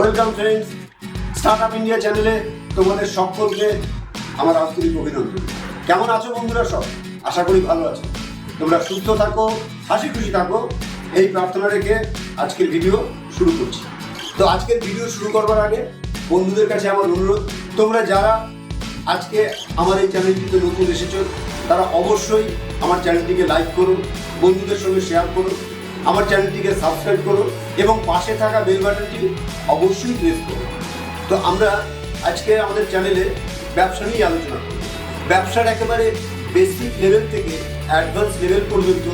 Welcome friends, startup India চ্যানেলে তোমাদের সকলকে আমার আন্তরিক অভিনন্দন। কেমন আছো বন্ধুরা? সব আশা করি ভালো আছো। তোমরা সুস্থ থাকো, হাসি খুশি থাকো, এই প্রার্থনা রেখে আজকের ভিডিও শুরু করছি। তো আজকের ভিডিও শুরু করবার আগে বন্ধুদের কাছে আমার অনুরোধ, তোমরা যারা আজকে আমার এই চ্যানেলটিতে নতুন এসেছো তারা অবশ্যই আমার চ্যানেলটিকে লাইক করো, বন্ধুদের সঙ্গে শেয়ার করো, আমার চ্যানেলটিকে সাবস্ক্রাইব করো এবং পাশে থাকা বেল বাটনটি অবশ্যই প্রেস করো। তো আমরা আজকে আমাদের চ্যানেলে ব্যবসা নিয়ে আলোচনা করব। ব্যবসার একেবারে বেসিক লেভেল থেকে অ্যাডভান্স লেভেল পর্যন্ত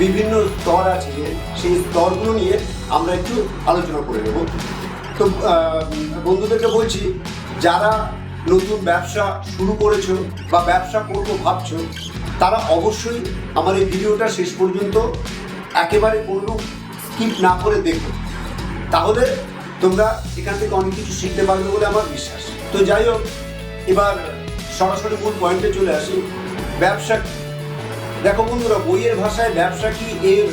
বিভিন্ন স্তর আছে, সেই স্তরগুলো নিয়ে আমরা একটু আলোচনা করে নেব। তো বন্ধুদেরকে বলছি, যারা নতুন ব্যবসা শুরু করেছো বা ব্যবসা করবো ভাবছো তারা অবশ্যই আমার এই ভিডিওটা শেষ পর্যন্ত একেবারে কোনো স্কিপ না করে দেখো, তাহলে তোমরা এখান থেকে অনেক কিছু শিখতে পারবে বলে আমার বিশ্বাস। তো যাই হোক, এবার সরাসরি মূল পয়েন্টে চলে আসি। ব্যবসা দেখো বন্ধুরা, বইয়ের ভাষায় ব্যবসা কি এর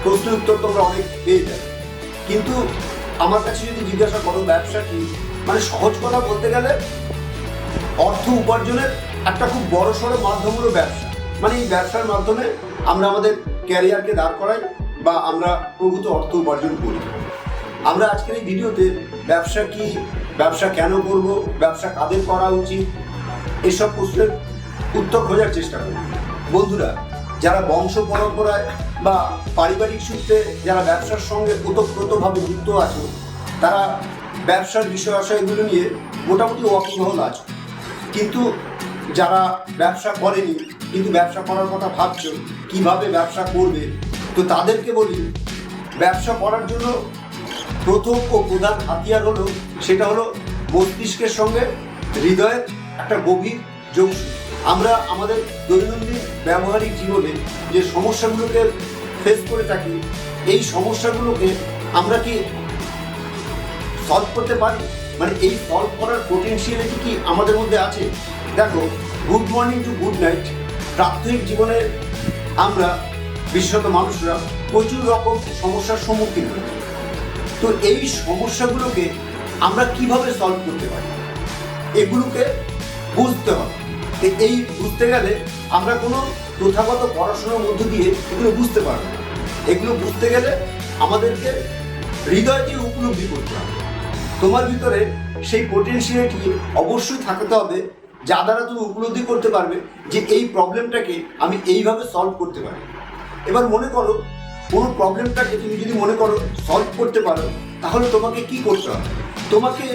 প্রশ্ন উত্তর তোমরা অনেক পেয়ে যাবে, কিন্তু আমার কাছে যদি জিজ্ঞাসা করো ব্যবসা কি, মানে সহজ কথা বলতে গেলে অর্থ উপার্জনের একটা খুব বড় সড়ো মাধ্যম হলো ব্যবসা। মানে এই ব্যবসার মাধ্যমে আমরা আমাদের ক্যারিয়ারকে দাঁড় করাই বা আমরা প্রভূত অর্থ উপার্জন করি। আমরা আজকের এই ভিডিওতে ব্যবসা কি, ব্যবসা কেন করব, ব্যবসা কাদের করা উচিত, এসব প্রশ্নের উত্তর খোঁজার চেষ্টা করি। বন্ধুরা, যারা বংশ পরম্পরায় বা পারিবারিক সূত্রে যারা ব্যবসার সঙ্গে ওতপ্রোতভাবে যুক্ত আছো তারা ব্যবসার বিষয় আশয়গুলো নিয়ে মোটামুটি ওয়াকিবহাল আছো, কিন্তু যারা ব্যবসা করেনি কিন্তু ব্যবসা করার কথা ভাবছো কিভাবে ব্যবসা করবে, তো তাদেরকে বলি ব্যবসা করার জন্য প্রথম ও প্রধান হাতিয়ার হলো, সেটা হলো মস্তিষ্কের সঙ্গে হৃদয়ের একটা গভীর যোগসূত্র। আমরা আমাদের দৈনন্দিন ব্যবহারিক জীবনে যে সমস্যাগুলোকে ফেস করে থাকি, এই সমস্যাগুলোকে আমরা কি সলভ করতে পারি? মানে এই সলভ করার পোটেনশিয়ালিটি কি আমাদের মধ্যে আছে? দেখো, good morning to good night প্রাত্যহিক জীবনে আমরা বিশেষত মানুষরা প্রচুর রকম সমস্যার সম্মুখীন হই। তো এই সমস্যাগুলোকে আমরা কিভাবে সলভ করতে পারি এগুলোকে বুঝতে হবে। এই বুঝতে গেলে আমরা কোনো প্রথাগত পড়াশোনার মধ্য দিয়ে এগুলো বুঝতে পারবো না। এগুলো বুঝতে গেলে আমাদেরকে হৃদয় দিয়ে উপলব্ধি করতে হবে। তোমার ভিতরে সেই পোটেনশিয়ালিটি অবশ্যই থাকতে হবে, যা দ্বারা তুমি উপলব্ধি করতে পারবে যে এই প্রবলেমটাকে আমি এইভাবে সলভ করতে পারি। এবার মনে করো, কোনো প্রবলেমটাকে তুমি যদি মনে করো সলভ করতে পারো, তাহলে তোমাকে কি করতে হবে? তোমাকে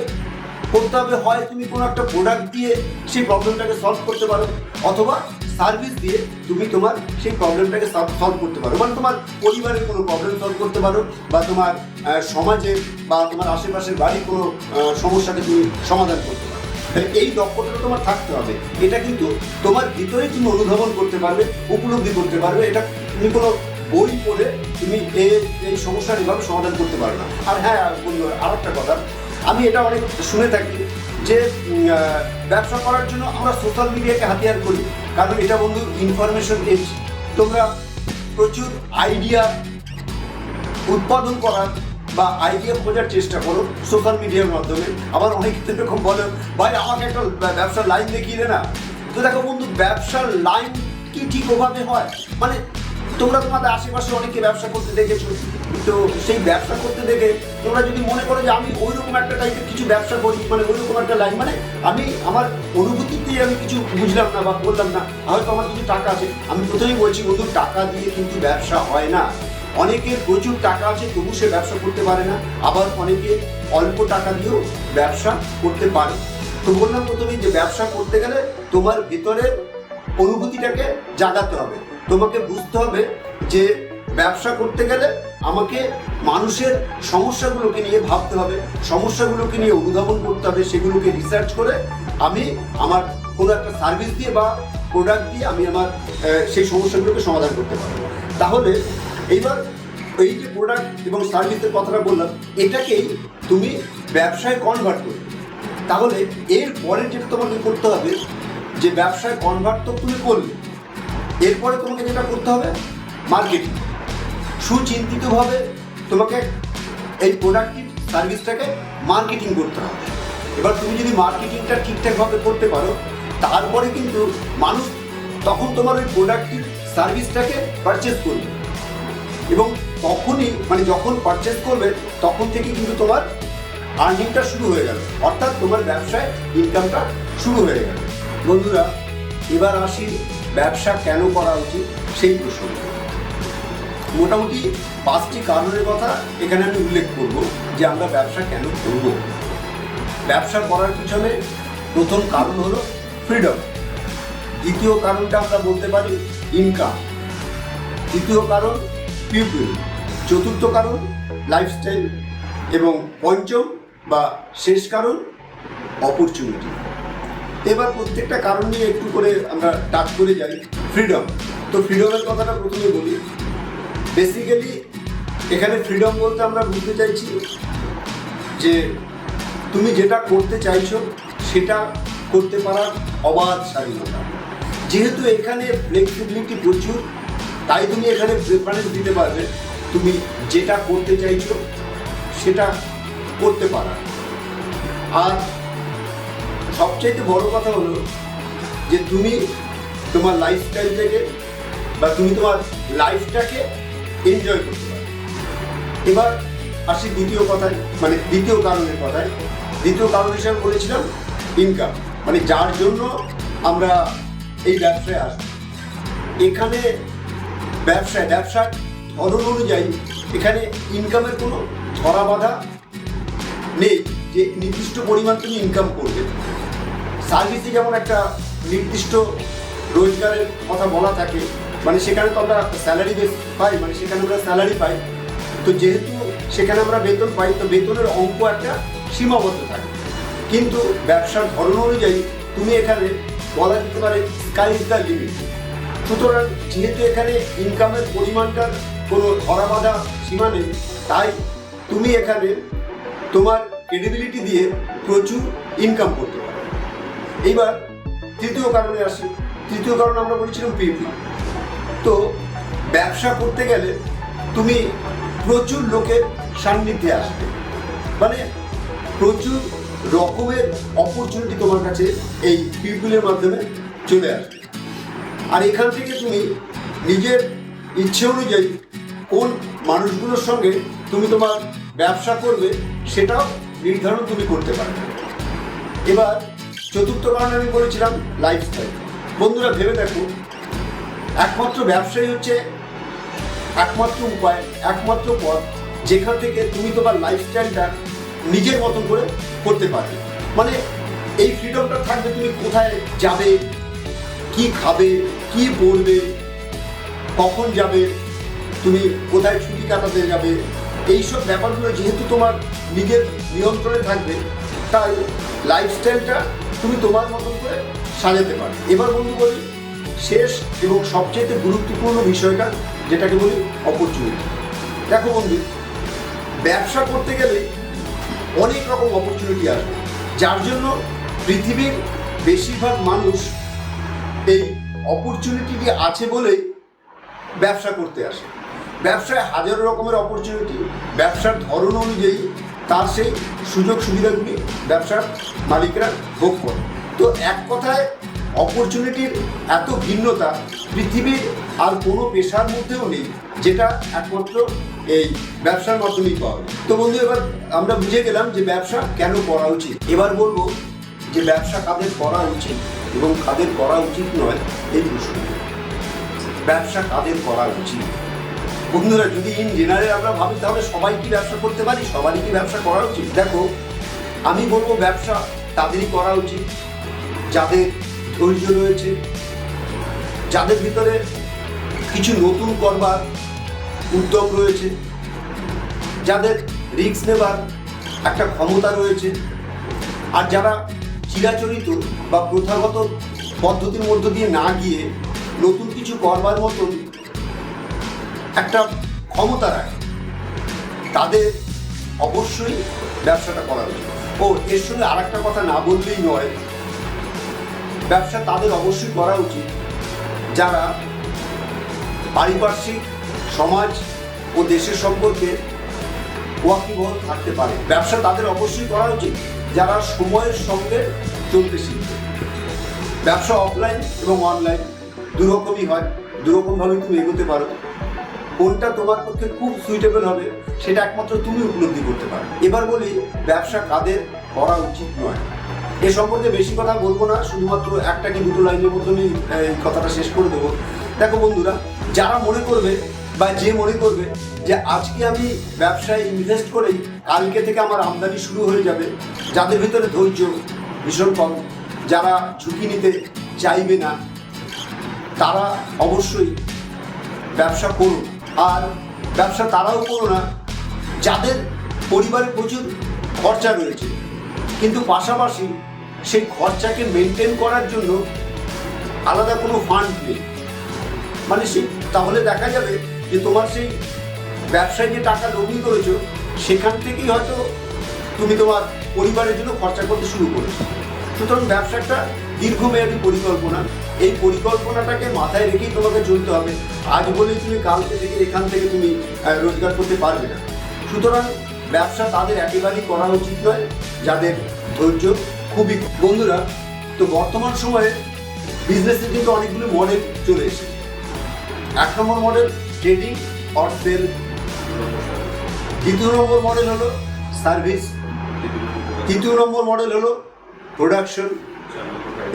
করতে হবে, হয় তুমি কোনো একটা প্রোডাক্ট দিয়ে সেই প্রবলেমটাকে সলভ করতে পারো, অথবা সার্ভিস দিয়ে তুমি তোমার সেই প্রবলেমটাকে সলভ করতে পারো। মানে তোমার পরিবারের কোনো প্রবলেম সলভ করতে পারো, বা তোমার সমাজের বা তোমার আশেপাশের বাড়ির কোনো সমস্যাকে তুমি সমাধান করতে পারো। এই দক্ষতাটা তোমার থাকতে হবে। এটা কিন্তু তোমার ভিতরে তুমি অনুধাবন করতে পারবে, উপলব্ধি করতে পারবে। এটা তুমি কোনো বই পড়ে তুমি এই সমস্যার এভাবে সমাধান করতে পারবে না। আর হ্যাঁ বন্ধু, আর একটা কথা, আমি এটা অনেক শুনে থাকি যে ব্যবসা করার জন্য আমরা সোশ্যাল মিডিয়াকে হাতিয়ার করি, কারণ এটা বন্ধু ইনফরমেশন এজ। তোমরা প্রচুর আইডিয়া উৎপাদন করার বা আইডিয়া খোঁজার চেষ্টা করো সোশ্যাল মিডিয়ার মাধ্যমে। আবার অনেক এরকম বলো, ভাই আমাকে একটা ব্যবসার লাইন দেখিয়ে দে না। তো দেখো বন্ধু, ব্যবসার লাইন কি ঠিক ওভাবে হয়? মানে তোমরা তোমাদের আশেপাশে অনেকে ব্যবসা করতে দেখেছো, তো সেই ব্যবসা করতে দেখে তোমরা যদি মনে করো যে আমি ওইরকম একটা টাইপের কিছু ব্যবসা করি, মানে ওইরকম একটা লাইন, মানে আমি আমার অনুভূতিতে আমি কিছু বুঝলাম না বা বললাম না, হয়তো আমার কিছু টাকা আছে। আমি প্রথমেই বলছি বন্ধু, টাকা দিয়ে কিন্তু ব্যবসা হয় না। অনেকের প্রচুর টাকা আছে তবু সে ব্যবসা করতে পারে না, আবার অনেকে অল্প টাকা দিয়েও ব্যবসা করতে পারে। তো বললাম প্রথমেই যে ব্যবসা করতে গেলে তোমার ভিতরে অনুভূতিটাকে জাগাতে হবে। তোমাকে বুঝতে হবে যে ব্যবসা করতে গেলে আমাকে মানুষের সমস্যাগুলোকে নিয়ে ভাবতে হবে, সমস্যাগুলোকে নিয়ে অনুধাবন করতে হবে, সেগুলোকে রিসার্চ করে আমি আমার কোনো একটা সার্ভিস দিয়ে বা প্রোডাক্ট দিয়ে আমি আমার সেই সমস্যাগুলোকে সমাধান করতে পারবো। তাহলে এইবার এই যে প্রোডাক্ট এবং সার্ভিসের কথাটা বললাম, এটাকেই তুমি ব্যবসায় কনভার্ট করবে। তাহলে এর পরে যেটা তোমাকে করতে হবে, যে ব্যবসায় কনভার্ট তো তুমি করলে, এরপরে তোমাকে যেটা করতে হবে মার্কেটিং। সুচিন্তিতভাবে তোমাকে এই প্রোডাক্টটির সার্ভিসটাকে মার্কেটিং করতে হবে। এবার তুমি যদি মার্কেটিংটা ঠিকঠাকভাবে করতে পারো, তারপরে কিন্তু মানুষ তখন তোমার ওই প্রোডাক্টিভ সার্ভিসটাকে পারচেস করবে, এবং তখনই মানে যখন পারচেস করবে তখন থেকে কিন্তু তোমার আর্নিংটা শুরু হয়ে গেল, অর্থাৎ তোমার ব্যবসায় ইনকামটা শুরু হয়ে গেল। বন্ধুরা, এবার আসি ব্যবসা কেন করা উচিত সেই প্রসঙ্গে। মোটামুটি 5টি কারণের কথা এখানে আমি উল্লেখ করব যে আমরা ব্যবসা কেন করব। ব্যবসা করার পিছনে প্রথম কারণ হলো ফ্রিডম, দ্বিতীয় কারণটা আমরা বলতে পারি ইনকাম, তৃতীয় কারণ পিপল, চতুর্থ কারণ লাইফস্টাইল, এবং পঞ্চম বা শেষ কারণ অপরচুনিটি। এবার প্রত্যেকটা কারণ নিয়ে একটু করে আমরা টাচ করে যাই। ফ্রিডম, তো ফ্রিডমের কথাটা প্রথমে বলি। বেসিক্যালি এখানে ফ্রিডম বলতে আমরা বুঝতে চাইছি যে তুমি যেটা করতে চাইছো সেটা করতে পারার অবাধ স্বাধীনতা। যেহেতু এখানে ফ্লেক্সিবিলিটি প্রচুর, তাই তুমি এখানে প্রেফারেন্স দিতে পারবে তুমি যেটা করতে চাইছো সেটা করতে পারা। আর সবচাইতে বড় কথা হলো যে তুমি তোমার লাইফস্টাইলটাকে বা তুমি তোমার লাইফটাকে এনজয় করতে পারো। এবার আসি দ্বিতীয় কথায়, মানে দ্বিতীয় কারণের কথায়। দ্বিতীয় কারণ হিসেবে বলেছিলাম ইনকাম, মানে যার জন্য আমরা এই ব্যবসায় আসবো। এখানে ব্যবসার ধরন অনুযায়ী এখানে ইনকামের কোনো ধরা বাঁধা নেই যে নির্দিষ্ট পরিমাণ তুমি ইনকাম করবে। সার্ভিসে যেমন একটা নির্দিষ্ট রোজগারের কথা বলা থাকে, মানে সেখানে তো আমরা স্যালারি বেস পাই, মানে সেখানে আমরা স্যালারি পাই। তো যেহেতু সেখানে আমরা বেতন পাই, তো বেতনের অঙ্ক একটা সীমাবদ্ধ থাকে। কিন্তু ব্যবসার ধরন অনুযায়ী তুমি এখানে বলা যেতে পারে স্কাই ইজ দ্য লিমিট। সুতরাং যেহেতু এখানে ইনকামের পরিমাণটার কোনো ধরা বাঁধা সীমা নেই, তাই তুমি এখানে তোমার ক্রেডিবিলিটি দিয়ে প্রচুর ইনকাম করতে পারো। এইবার তৃতীয় কারণে আসি। তৃতীয় কারণ আমরা বলেছিলাম পিপল। তো ব্যবসা করতে গেলে তুমি প্রচুর লোকের সান্নিধ্যে আসবে, মানে প্রচুর রকমের অপরচুনিটি তোমার কাছে এই পিপলের মাধ্যমে চলে আসবে। আর এখান থেকে তুমি নিজের ইচ্ছে অনুযায়ী কোন মানুষগুলোর সঙ্গে তুমি তোমার ব্যবসা করবে সেটাও নির্ধারণ তুমি করতে পারবে। এবার চতুর্থ কারণ আমি বলেছিলাম লাইফস্টাইল। বন্ধুরা, ভেবে দেখো, একমাত্র ব্যবসায়ী হচ্ছে একমাত্র উপায়, একমাত্র পথ যেখান থেকে তুমি তোমার লাইফস্টাইলটা নিজের মতো করে করতে পারবে। মানে এই ফ্রিডমটা থাকবে, তুমি কোথায় যাবে, কি খাবে, কি পরবে, কখন যাবে, তুমি কোথায় ছুটি কাটাতে যাবে, এইসব ব্যাপারগুলো যেহেতু তোমার নিজের নিয়ন্ত্রণে থাকবে, তাই লাইফস্টাইলটা তুমি তোমার মতন করে সাজাতে পারবে। এবার বন্ধু বলি শেষ এবং সবচেয়ে গুরুত্বপূর্ণ বিষয়টা, যেটাকে বলি অপরচুনিটি। দেখো বন্ধু, ব্যবসা করতে গেলে অনেক রকম অপরচুনিটি আসবে, যার জন্য পৃথিবীর বেশিরভাগ মানুষ এই অপরচুনিটিটি আছে বলেই ব্যবসা করতে আসে। ব্যবসায় হাজারো রকমের অপরচুনিটি, ব্যবসার ধরন অনুযায়ী তার সেই সুযোগ সুবিধাগুলি ব্যবসার মালিকরা ভোগ করে। তো এক কথায় অপরচুনিটির এত ভিন্নতা পৃথিবীর আর কোনো পেশার মধ্যেও নেই, যেটা একমাত্র এই ব্যবসার মাধ্যমেই পাওয়া যায়। তো বন্ধু, এবার আমরা বুঝে গেলাম যে ব্যবসা কেন করা উচিত। এবার বলবো যে ব্যবসা কাদের করা উচিত এবং কাদের করা উচিত নয় এই প্রশ্ন। ব্যবসা কাদের করা উচিত? বন্ধুরা, যদি ইন জেনারেল আমরা ভাবি তাহলে সবাই কি ব্যবসা করতে পারি, সবারই কি ব্যবসা করা উচিত? দেখো, আমি বলবো ব্যবসা তাদেরই করা উচিত যাদের ধৈর্য রয়েছে, যাদের ভিতরে কিছু নতুন করবার উদ্যোগ রয়েছে, যাদের রিস্ক নেবার একটা ক্ষমতা রয়েছে, আর যারা চিরাচরিত বা প্রথাগত পদ্ধতির মধ্য দিয়ে না গিয়ে নতুন কিছু করবার মতন একটা ক্ষমতা রাখে, তাদের অবশ্যই ব্যবসাটা করা উচিত। ও এর সঙ্গে আর একটা কথা না বললেই নয়, ব্যবসা তাদের অবশ্যই করা উচিত যারা পারিপার্শ্বিক, সমাজ ও দেশের সম্পর্কে ওয়াকিবহল থাকতে পারে। ব্যবসা তাদের অবশ্যই করা উচিত যারা সময়ের সঙ্গে চলতে শিখবে। ব্যবসা অফলাইন এবং অনলাইন দুরকমই হয়, দুরকমভাবে তুমি এগোতে পারো। কোনটা তোমার পক্ষে খুব সুইটেবল হবে সেটা একমাত্র তুমি উপলব্ধি করতে পারো। এবার বলি ব্যবসা কাদের করা উচিত নয়। এ সম্পর্কে বেশি কথা বলবো না, শুধুমাত্র একটা কি দুটো লাইনের মধ্যে আমি এই কথাটা শেষ করে দেবো। দেখো বন্ধুরা, যারা মনে করবে বা যে মনে করবে যে আজকে আমি ব্যবসায় ইনভেস্ট করেই কালকে থেকে আমার আমদানি শুরু হয়ে যাবে, যাদের ভিতরে ধৈর্য ভীষণ কম, যারা ঝুঁকি নিতে চাইবে না, তারা অবশ্যই ব্যবসা করুন। আর ব্যবসা তারাও করো না যাদের পরিবারে প্রচুর খরচা রয়েছে, কিন্তু পাশাপাশি সেই খরচাকে মেনটেন করার জন্য আলাদা কোনো ফান্ড নেই। মানে তাহলে দেখা যাবে যে তোমার সেই ব্যবসায় যে টাকা লগ্নি করেছো সেখান থেকেই হয়তো তুমি তোমার পরিবারের জন্য খরচা করতে শুরু করেছো। সুতরাং ব্যবসা একটা দীর্ঘমেয়াদী পরিকল্পনা, এই পরিকল্পনাটাকে মাথায় রেখেই তোমাকে চলতে হবে। আজ বলেই তুমি কালকে থেকে এখান থেকে তুমি রোজগার করতে পারবে না। সুতরাং ব্যবসা তাদের একেবারেই করা উচিত নয় যাদের ধৈর্য খুবই। বন্ধুরা, তো বর্তমান সময়ে বিজনেসের কিন্তু অনেকগুলো মডেল চলে এসেছে। 1 number model trading or sale, 2 number model হলো সার্ভিস, 3 নম্বর মডেল হলো প্রোডাকশন,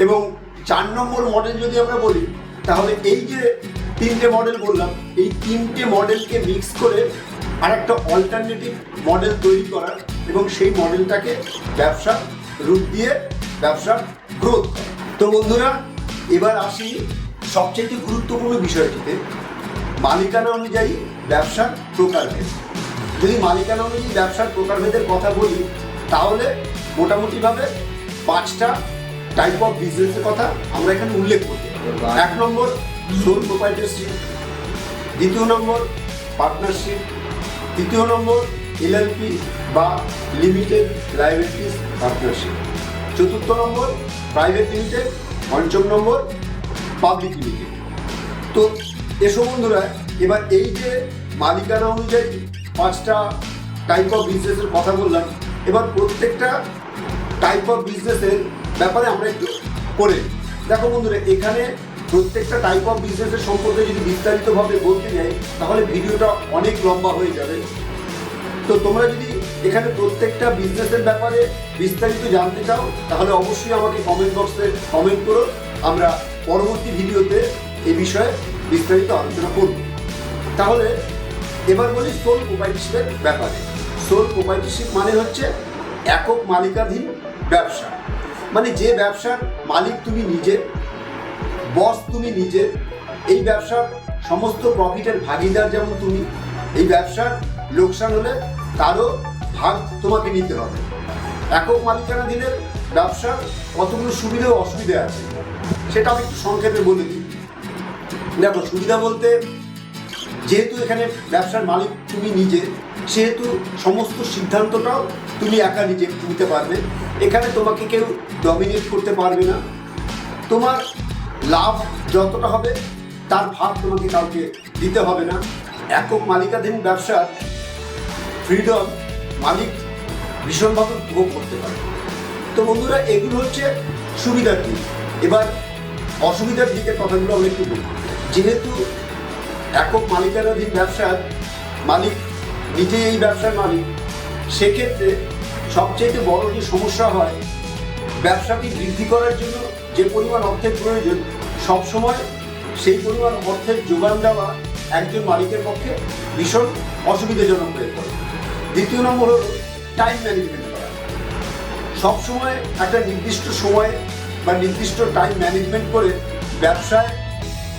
এবং 4 নম্বর মডেল যদি আমরা বলি তাহলে এই যে 3টে মডেল বললাম, এই 3টে মডেলকে মিক্স করে আর একটা অল্টারনেটিভ মডেল তৈরি করা এবং সেই মডেলটাকে ব্যবসা রূপ দিয়ে ব্যবসার গ্রোথ করা। তো বন্ধুরা, এবার আসি সবচেয়ে গুরুত্বপূর্ণ বিষয়টিতে, মালিকানা অনুযায়ী ব্যবসার প্রকারভেদ। যদি মালিকানা অনুযায়ী ব্যবসার প্রকারভেদের কথা বলি তাহলে মোটামুটিভাবে 5টা টাইপ অফ বিজনেসের কথা আমরা এখানে উল্লেখ করতে পারি। 1 নম্বর সোল প্রোপ্রাইটারশিপ, 2 নম্বর পার্টনারশিপ, 3 নম্বর এলএলপি বা লিমিটেড লায়াবিলিটিস পার্টনারশিপ, 4 নম্বর প্রাইভেট লিমিটেড, 5 নম্বর পাবলিক লিমিটেড। তো এসব বন্ধুরা, এবার এই যে মালিকানা অনুযায়ী 5টা টাইপ অফ বিজনেসের কথা বললাম, এবার প্রত্যেকটা টাইপ অফ বিজনেসের ব্যাপারে আমরা একটু পড়ে দেখো বন্ধুরা। এখানে প্রত্যেকটা টাইপ অফ বিজনেসের সম্পর্কে যদি বিস্তারিতভাবে বলতে যাই তাহলে ভিডিওটা অনেক লম্বা হয়ে যাবে। তো তোমরা যদি এখানে প্রত্যেকটা বিজনেসের ব্যাপারে বিস্তারিত জানতে চাও তাহলে অবশ্যই আমাকে কমেন্ট বক্সে কমেন্ট করো, আমরা পরবর্তী ভিডিওতে এই বিষয়ে বিস্তারিত আলোচনা করব। তাহলে এবার বলি সোল প্রোপ্রাইটারশিপের ব্যাপারে। সোল প্রোপ্রাইটারশিপ মানে হচ্ছে একক মালিকাধীন ব্যবসা, মানে যে ব্যবসার মালিক তুমি নিজে, বস তুমি নিজে, এই ব্যবসার সমস্ত প্রফিটের ভাগিদার যেমন তুমি, এই ব্যবসার লোকসান হলে তারও ভাগ তোমাকে নিতে হবে। একক মালিকানাধীনের ব্যবসার কতগুলো সুবিধা ও অসুবিধা আছে সেটা আমি একটু সংক্ষেপে বলে দিই। দেখো, সুবিধা বলতে যেহেতু এখানে ব্যবসার মালিক তুমি নিজে, সেহেতু সমস্ত সিদ্ধান্তটাও তুমি একা নিজে নিতে পারবে। এখানে তোমাকে কেউ ডমিনেট করতে পারবে না। তোমার লাভ যতটা হবে তার ভাগ তোমাকে কাউকে দিতে হবে না। একক মালিকাধীন ব্যবসার ফ্রিডম মালিক ভীষণভাবে উপভোগ করতে পারে। তো বন্ধুরা, এগুলো হচ্ছে সুবিধার দিক। এবার অসুবিধার দিকের কথাগুলো আমরা একটু বলি। যেহেতু একক মালিকানাধীন ব্যবসার মালিক নিজে এই ব্যবসার মালিক, সেক্ষেত্রে সবচেয়ে বড় যে সমস্যা হয়, ব্যবসাটি বৃদ্ধি করার জন্য যে পরিমাণ অর্থের প্রয়োজন সবসময় সেই পরিমাণ অর্থের যোগান দেওয়া একজন মালিকের পক্ষে ভীষণ অসুবিধাজনক হয়ে পড়ে। 2 নম্বর হল টাইম ম্যানেজমেন্ট করা। সবসময় একটা নির্দিষ্ট সময়ে বা নির্দিষ্ট টাইম ম্যানেজমেন্ট করে ব্যবসায়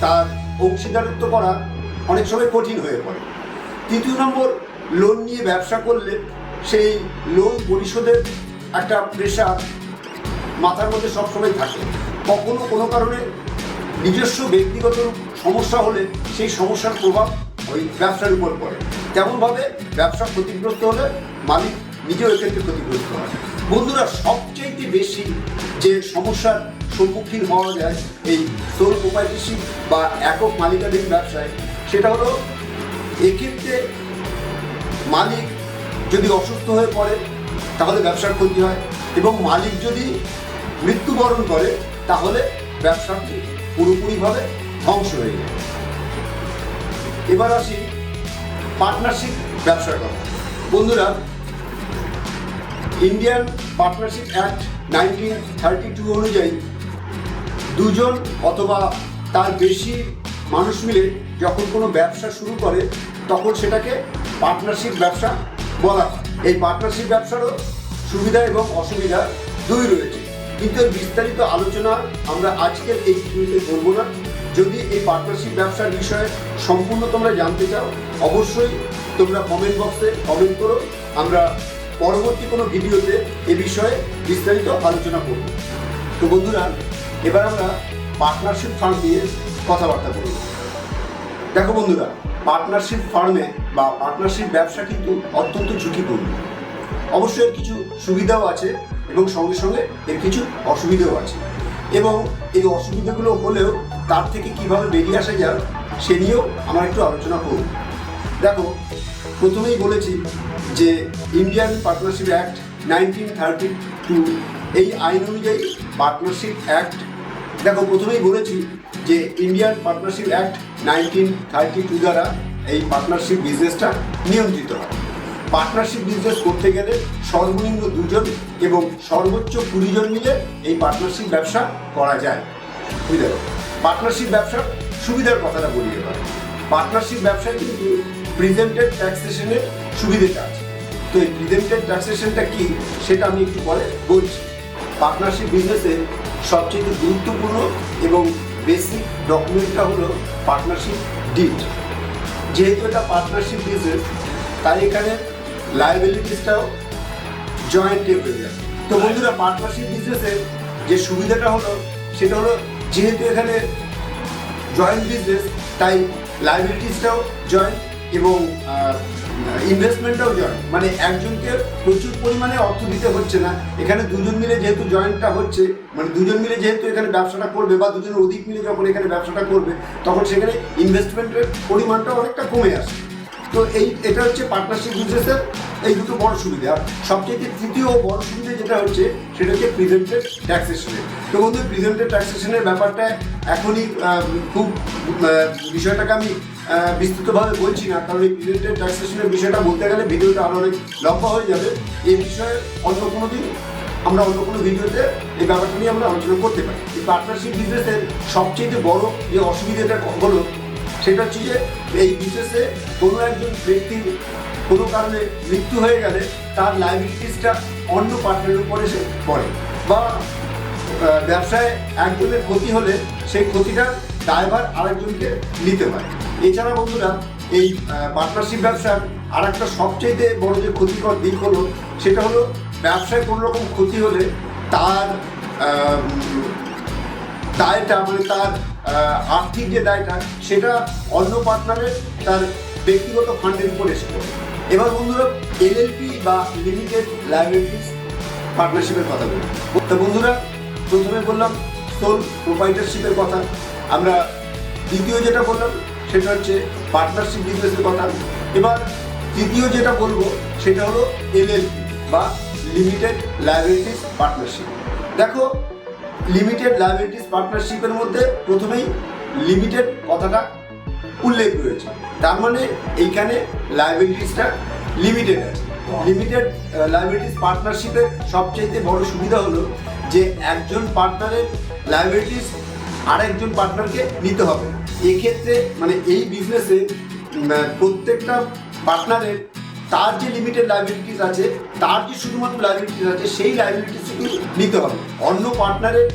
তার অংশীদারিত্ব করা অনেক সময় কঠিন হয়ে পড়ে। 3 নম্বর, লোন নিয়ে ব্যবসা করলে সেই লোন পরিশোধের একটা প্রেশার মাথার মধ্যে সবসময় থাকে। কখনো কোনো কারণে নিজস্ব ব্যক্তিগত সমস্যা হলে সেই সমস্যার প্রভাব ওই ব্যবসার উপর পড়ে। তেমনভাবে ব্যবসা ক্ষতিগ্রস্ত হলে মালিক নিজেও এক্ষেত্রে ক্ষতিগ্রস্ত হয়। বন্ধুরা, সবচেয়ে বেশি যে সমস্যার সম্মুখীন হওয়া যায় এই সোল প্রোপ্রাইটারশিপ বা একক মালিকাধীন ব্যবসায়, সেটা হলো এক্ষেত্রে মালিক যদি অসুস্থ হয়ে পড়ে তাহলে ব্যবসার ক্ষতি হয়, এবং মালিক যদি মৃত্যুবরণ করে তাহলে ব্যবসাটি পুরোপুরিভাবে ধ্বংস হয়ে যায়। এবার আসি পার্টনারশিপ ব্যবসার কথা। বন্ধুরা, ইন্ডিয়ান পার্টনারশিপ অ্যাক্ট 1932 অনুযায়ী দুজন অথবা তার বেশি মানুষ মিলে যখন কোনো ব্যবসা শুরু করে তখন সেটাকে পার্টনারশিপ ব্যবসা বলা হয়। এই পার্টনারশিপ ব্যবসারও সুবিধা এবং অসুবিধা দুই রয়েছে, কিন্তু এর বিস্তারিত আলোচনা আমরা আজকের এই ভিডিওতে করব না। যদি এই পার্টনারশিপ ব্যবসার বিষয়ে সম্পূর্ণ তোমরা জানতে চাও অবশ্যই তোমরা কমেন্ট বক্সে কমেন্ট করো, আমরা পরবর্তী কোনো ভিডিওতে এ বিষয়ে বিস্তারিত আলোচনা করব। তো বন্ধুরা, এবার আমরা পার্টনারশিপ ফার্ম নিয়ে কথাবার্তা করব। দেখো বন্ধুরা, পার্টনারশিপ ফার্মে বা পার্টনারশিপ ব্যবসা কিন্তু অত্যন্ত ঝুঁকিপূর্ণ। অবশ্যই এর কিছু সুবিধাও আছে এবং সঙ্গে সঙ্গে এর কিছু অসুবিধাও আছে, এবং এই অসুবিধাগুলো হলেও তার থেকে কিভাবে বেরিয়ে আসা যায় সে নিয়েও আমরা একটু আলোচনা করব। দেখো, প্রথমেই বলেছি যে ইন্ডিয়ান পার্টনারশিপ অ্যাক্ট 1932 এই আইন অনুযায়ী পার্টনারশিপ অ্যাক্ট, দেখো প্রথমেই বলেছি যে ইন্ডিয়ান পার্টনারশিপ অ্যাক্ট 1932 দ্বারা এই পার্টনারশিপ বিজনেসটা নিয়ন্ত্রিত হয়। পার্টনারশিপ বিজনেস করতে গেলে সর্বনিম্ন 2 জন এবং সর্বোচ্চ 20 জন মিলে এই পার্টনারশিপ ব্যবসা করা যায়। বুঝতে পারো, পার্টনারশিপ ব্যবসার সুবিধার কথাটা বলি। এবার পার্টনারশিপ ব্যবসায় কিন্তু প্রিজেন্টেড ট্যাক্সেশনের সুবিধাটা আছে। তো এই প্রিজেন্টেড ট্যাক্সেশনটা কি সেটা আমি একটু পরে বলছি। পার্টনারশিপ বিজনেসে সবচেয়ে গুরুত্বপূর্ণ এবং বেসিক ডকুমেন্টটা হলো পার্টনারশিপ ডিড। যেহেতু এটা পার্টনারশিপ বিজনেস তাই এখানে লায়াবিলিটিসটাও জয়েন্টে হয়ে যায়। তো বন্ধুরা, পার্টনারশিপ বিজনেসের যে সুবিধাটা হলো সেটা হলো যেহেতু এখানে জয়েন্ট বিজনেস তাই লায়াবিলিটিসটাও জয়েন্ট এবং ইনভেস্টমেন্টটাও জয়েন্ট, মানে একজনকে প্রচুর পরিমাণে অর্থ দিতে হচ্ছে না। এখানে দুজন মিলে যেহেতু জয়েন্টটা হচ্ছে, মানে দুজন মিলে যেহেতু এখানে ব্যবসাটা করবে বা দুজনের অধিক মিলে যখন এখানে ব্যবসাটা করবে তখন সেখানে ইনভেস্টমেন্টের পরিমাণটা অনেকটা কমে আসে। তো এটা হচ্ছে পার্টনারশিপ বিজনেসের এই দুটো বড় সুবিধা। আর সবচেয়ে তৃতীয় বড় সুবিধা যেটা হচ্ছে সেটা হচ্ছে প্রিজেন্টেড ট্যাক্সেশনের। তো বন্ধু, প্রিজেন্টেড ট্যাক্সেশনের ব্যাপারটা এখনই খুব বিষয়টাকে আমি বিস্তৃতভাবে বলছি না, কারণ এই প্রিজেন্টেড ট্যাক্সেশনের বিষয়টা বলতে গেলে ভিডিওটা আরও অনেক লম্বা হয়ে যাবে। এই বিষয়ে অন্য কোনো দিন আমরা অন্য কোনো ভিডিওতে এই ব্যাপারটা নিয়ে আমরা আলোচনা করতে পারি। এই পার্টনারশিপ বিজনেসের সবচেয়ে বড় যে অসুবিধাটা হলো সেটা হচ্ছে যে এই বিজনেসে কোনো একজন ব্যক্তির কোনো কারণে মৃত্যু হয়ে গেলে তার লায়াবিলিটিসটা অন্য পার্টনারের উপর এসে পড়ে, বা ব্যবসায় একজনের ক্ষতি হলে সেই ক্ষতিটার দায়ভার আরেকজনকে নিতে হয়। এছাড়া বন্ধুরা, এই পার্টনারশিপ ব্যবসার আর একটা সবচেয়ে বড় যে ক্ষতিকর দিক হলো সেটা হলো ব্যবসায় কোনো রকম ক্ষতি হলে তার দায়টা, মানে তার আর্থিক যে দায়টা সেটা অন্য পার্টনারের তার ব্যক্তিগত ফান্ডের উপর এসে পড়ে। এবার বন্ধুরা, এলএলপি বা লিমিটেড লায়াবিলিটিস পার্টনারশিপের কথা বলি। তো বন্ধুরা, প্রথমে বললাম সোল প্রোপাইটারশিপের কথা, আমরা দ্বিতীয় যেটা বললাম সেটা হচ্ছে পার্টনারশিপ বিজনেসের কথা। এবার তৃতীয় যেটা বলবো সেটা হলো এলএলপি বা লিমিটেড লায়াবিলিটিস পার্টনারশিপ। দেখো, লিমিটেড লায়াবিলিটিস পার্টনারশিপের মধ্যে প্রথমেই লিমিটেড কথাটা উল্লেখ রয়েছে, তার মানে এইখানে লায়াবিলিটিসটা লিমিটেড আছে। লিমিটেড লায়াবিলিটিস পার্টনারশিপের সবচেয়ে বড় সুবিধা হলো যে একজন পার্টনারের লায়াবিলিটিস আরেকজন পার্টনারকে নিতে হবে। এক্ষেত্রে মানে এই বিজনেসে প্রত্যেকটা পার্টনারের তার যে লিমিটেড লায়াবিলিটিস আছে, তার যে শুধুমাত্র লায়াবিলিটিস আছে সেই লায়াবিলিটিস শুধু নিতে হবে, অন্য পার্টনারের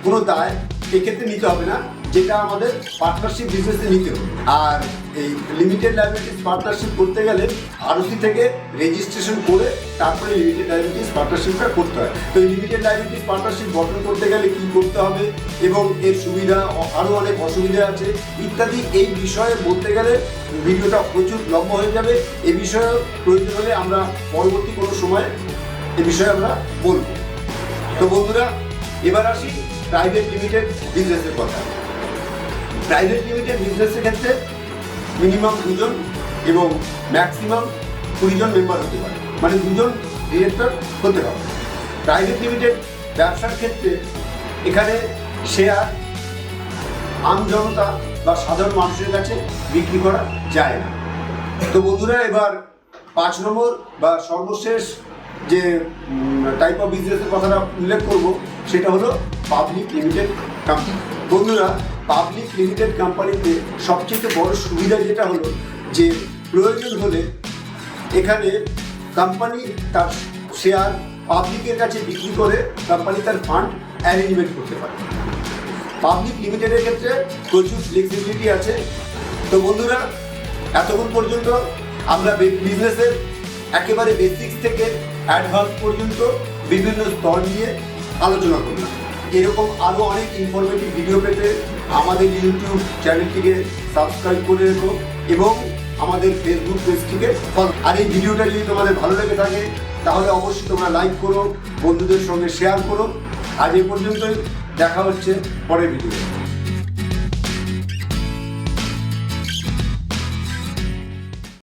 কোনো দায় এক্ষেত্রে নিতে হবে না, যেটা আমাদের পার্টনারশিপ বিজনেসে নিতে হবে। আর এই লিমিটেড লায়াবিলিটিস পার্টনারশিপ করতে গেলে আরসি থেকে রেজিস্ট্রেশন করে তারপরে লিমিটেড লায়াবিলিটিস পার্টনারশিপটা করতে হয়। তো এই লিমিটেড লায়াবিলিটিস পার্টনারশিপ গঠন করতে গেলে কী করতে হবে এবং এর সুবিধা আরও অনেক অসুবিধা আছে ইত্যাদি, এই বিষয়ে বলতে গেলে ভিডিওটা প্রচুর লম্বা হয়ে যাবে। এ বিষয়ে প্রয়োজন হলে আমরা পরবর্তী কোনো সময় এ বিষয়ে আমরা বলব। তো বন্ধুরা, এবার আসি প্রাইভেট লিমিটেড বিজনেসের কথা। প্রাইভেট লিমিটেড বিজনেসের ক্ষেত্রে মিনিমাম 2 জন এবং ম্যাক্সিমাম 20 জন মেম্বার হতে পারে। মানে দুজন ডিরেক্টর হতে হবে। প্রাইভেট লিমিটেড ব্যবসার ক্ষেত্রে এখানে শেয়ার আমজনতা বা সাধারণ মানুষের কাছে বিক্রি করা যায় না। তো বন্ধুরা, এবার 5 নম্বর বা সর্বশেষ যে টাইপ অফ বিজনেসের কথাটা উল্লেখ করব সেটা হলো পাবলিক লিমিটেড কোম্পানি। বন্ধুরা, পাবলিক লিমিটেড কোম্পানিতে সবচেয়ে বড় সুবিধা যেটা হলো যে প্রয়োজন হলে এখানে কোম্পানি তার শেয়ার পাবলিকের কাছে বিক্রি করে কোম্পানি তার ফান্ড অ্যারেঞ্জমেন্ট করতে পারে। পাবলিক লিমিটেডের ক্ষেত্রে প্রচুর ফ্লেক্সিবিলিটি আছে। তো বন্ধুরা, এতক্ষণ পর্যন্ত আমরা বিজনেসের একেবারে বেসিক্স থেকে অ্যাডভান্স পর্যন্ত বিভিন্ন স্তর নিয়ে আলোচনা করলাম। এরকম আরও অনেক ইনফরমেটিভ ভিডিও পেতে আমাদের ইউটিউব চ্যানেলটিকে সাবস্ক্রাইব করে রেখো এবং আমাদের ফেসবুক পেজটিকে ফলো। আর এই ভিডিওটা যদি তোমাদের ভালো লেগে থাকে তাহলে অবশ্যই তোমরা লাইক করো, বন্ধুদের সঙ্গে শেয়ার করো। আজ এই পর্যন্তই, দেখা হচ্ছে পরের ভিডিও।